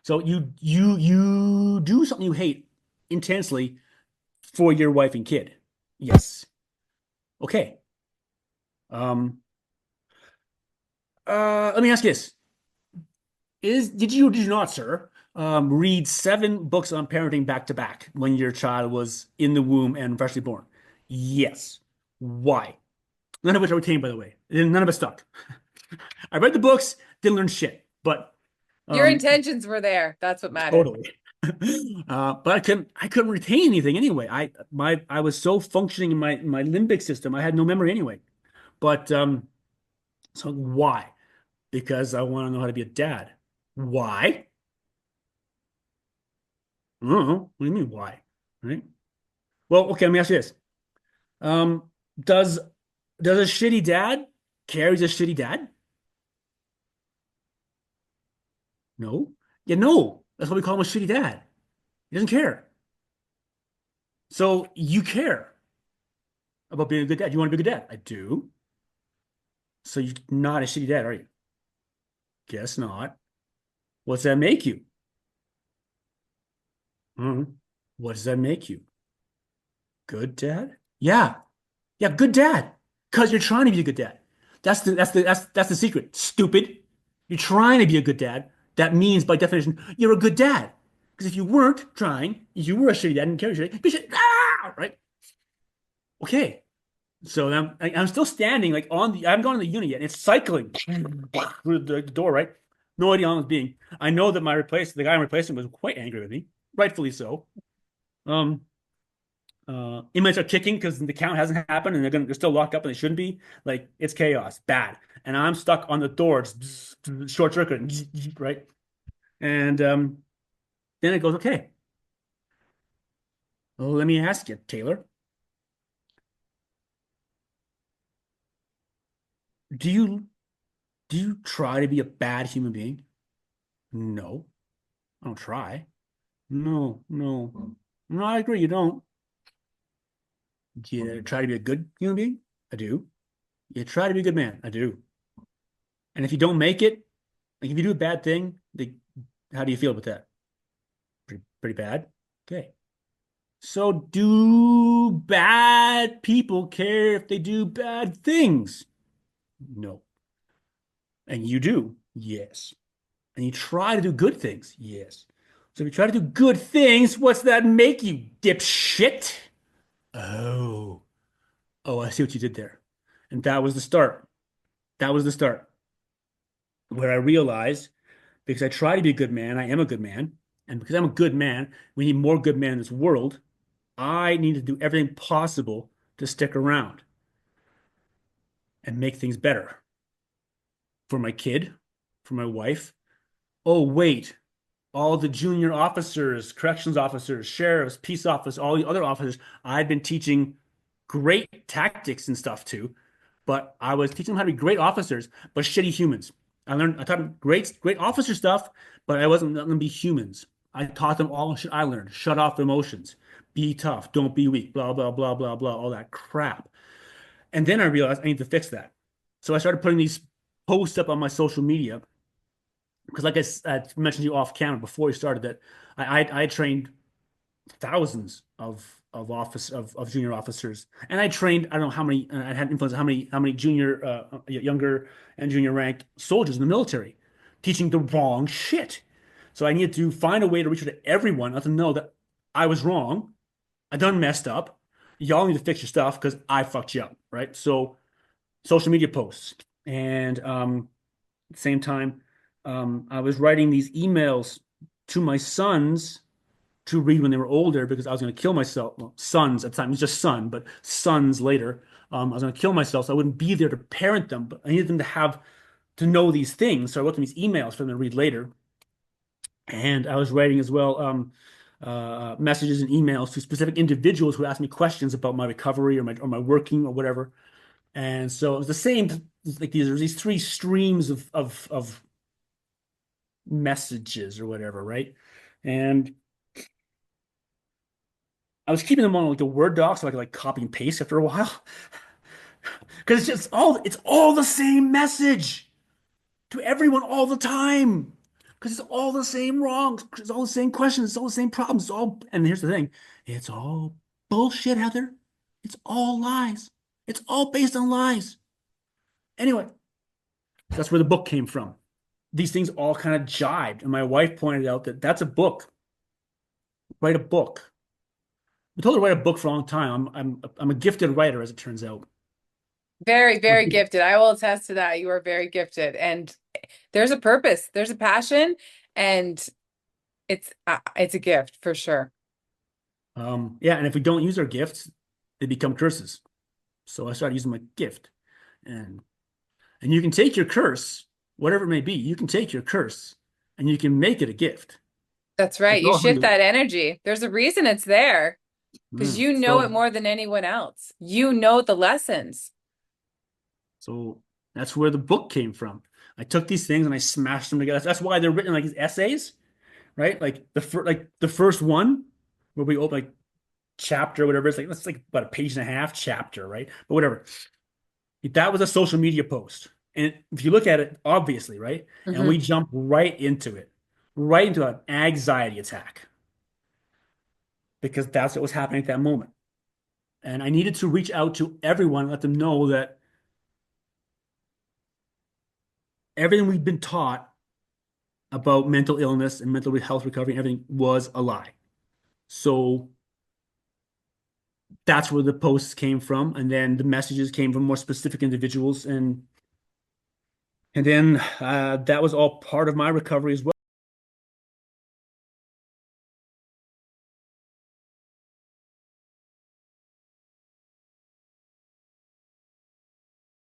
So you do something you hate intensely for your wife and kid. Yes. Okay. Let me ask you this. Did you or did you not, sir, read 7 books on parenting back to back when your child was in the womb and freshly born? Yes. Why? None of which I retained, by the way. None of it stuck. I read the books, didn't learn shit, but Your um, intentions were there. That's what mattered. totally. But I couldn't retain anything anyway. I was so functioning in my limbic system. I had no memory anyway. But so why? Because I want to know how to be a dad. Why? I don't know. What do you mean why? Right? Well, okay, let me ask you this. Um, does does a shitty dad carries a shitty dad? No. Yeah, no. That's why we call him a shitty dad. He doesn't care. So you care about being a good dad. You want to be a good dad? I do. So you're not a shitty dad, are you? Guess not. What's that make you? Hmm. What does that make you? Good dad? Yeah. Yeah, good dad. Because you're trying to be a good dad. That's the secret. Stupid. You're trying to be a good dad. That means by definition, you're a good dad. Because if you weren't trying, you were a shitty dad and carry shitty, right? Okay. So I'm still standing like I haven't gone to the unit yet. And it's cycling through the door, right? No idea how it's being. I know that the guy I'm replacing was quite angry with me, rightfully so. Um, inmates are kicking because the count hasn't happened and they're still locked up and they shouldn't be. Like it's chaos, bad. And I'm stuck on the door, short circuit, right? And then it goes, okay. Well, let me ask you, Taylor, do you do you try to be a bad human being? No, I don't try. No, no. No, I agree, you don't. Do you try to be a good human being? I do. You try to be a good man? I do. And if you don't make it, like if you do a bad thing, how do you feel about that? Pretty bad. Okay. So do bad people care if they do bad things? No. And you do? Yes. And you try to do good things? Yes. So if you try to do good things, what's that make you, dipshit? Oh. Oh, I see what you did there. And that was the start. That was the start where I realized because I try to be a good man, I am a good man. And because I'm a good man, we need more good men in this world. I need to do everything possible to stick around and make things better for my kid, for my wife. Oh, wait, all the junior officers, corrections officers, sheriffs, peace officers, all the other officers, I've been teaching great tactics and stuff to, but I was teaching them how to be great officers, but shitty humans. I taught them great officer stuff, but I wasn't letting them be humans. I taught them all shit I learned. Shut off emotions. Be tough. Don't be weak. Blah, blah, blah, blah, blah, all that crap. And then I realized I need to fix that. So I started putting these posts up on my social media because, like I mentioned to you off camera before we started, that I trained thousands of junior officers, and I trained I don't know how many I had influence how many junior younger and junior ranked soldiers in the military, teaching the wrong shit. So I needed to find a way to reach out to everyone, let them know that I was wrong, I done messed up. Y'all need to fix your stuff because I fucked you up, right? So social media posts, and at the same time, I was writing these emails to my sons to read when they were older because I was going to kill myself. Well, sons at the time, it was just son, but sons later. I was going to kill myself, so I wouldn't be there to parent them, but I needed them to know these things. So I wrote them these emails for them to read later. And I was writing as well messages and emails to specific individuals who asked me questions about my recovery or my working or whatever. And so it was the same, like these 3 streams of messages or whatever, right? And I was keeping them on like a Word doc so I could like copy and paste after a while. Because it's all the same message to everyone all the time. Because it's all the same wrongs. It's all the same questions. It's all the same problems. It's all, and here's the thing, it's all bullshit, Heather. It's all lies. It's all based on lies. Anyway, that's where the book came from. These things all kind of jibed, and my wife pointed out that that's a book. Write a book. I told her to write a book for a long time. I'm a gifted writer, as it turns out. Very, very gifted. I will attest to that. You are very gifted. And there's a purpose, there's a passion, and it's a gift for sure. Yeah, and if we don't use our gifts, they become curses. So I started using my gift, and and you can take your curse, whatever it may be. You can take your curse, and you can make it a gift. That's right. It's You all how shift you. that energy. There's a reason it's there because you know it So more than anyone else. You know the lessons. so that's where the book came from. I took these things and I smashed them together. That's why they're written like these essays, right? Like the first one where we open like chapter, whatever. It's like that's like about a page and a half chapter, right? But whatever. That was a social media post. And if you look at it, obviously, right? And Hmm. we jump right into it, right into an anxiety attack because that's what was happening at that moment. And I needed to reach out to everyone, let them know that everything we've been taught about mental illness and mental health recovery and everything was a lie. So that's where the posts came from. And then the messages came from more specific individuals. And then that was all part of my recovery as well.